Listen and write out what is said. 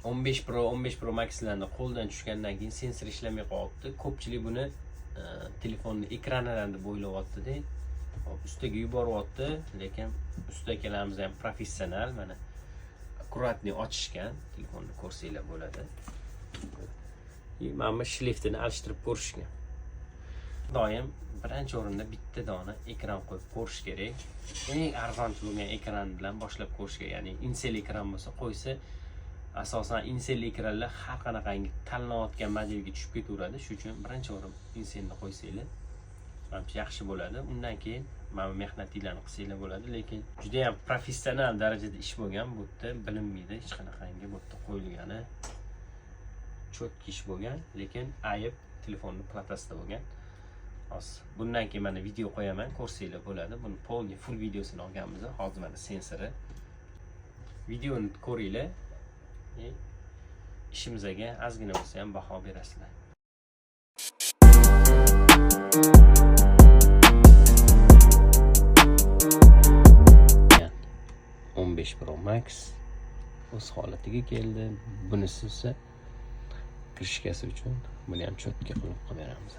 15 Pro Max'larni qo'ldan tushgandan keyin sensor ishlamay qolyapti. Ko'pchilik buni telefonni ekranidan deb o'ylayapti-da. Ustiga yuboryapti, lekin usta akalarimiz ham professional, mana akkuratni ochishgan. Telefonni ko'rsanglar bo'ladi. Mana bu shliftini alishtirib ko'rishgan. Doim birinchi o'rinda bitta dona ekran qo'yib ko'rish kerak. Eng arzonchi bo'lgan ekran bilan boshlab ko'rish kerak. Ya'ni insel ekran bo'lsa qo'ysa, asosan insel ekranlar har qanaqangi tanlanayotgan modelga tushib ketaveradi. Shuning uchun birinchi o'rin inselni qo'ysanglar, menimcha yaxshi bo'ladi. Undan keyin mana mehnatinglarni qilsanglar bo'ladi, lekin juda ham professional darajada ish bo'lgan, bu yerda bilinmaydi hech qanaqangi bu yerda qo'yilgani. Cho'tki ish bo'lgan, lekin ayb telefonni platasida bo'lgan. Bundan keyin mana video qo'yaman, ko'rsanglar bo'ladi. Buni polni full videosini olganmiz. Hozir mana sensori. Videoni ko'ringlar. Ishimizga ozgina bo'lsa ham baho berasizlar. 15 Pro Max o'z holatiga keldi. Bunisi esa kirishkasi uchun buni ham cho'tga qilib qo'yamiz.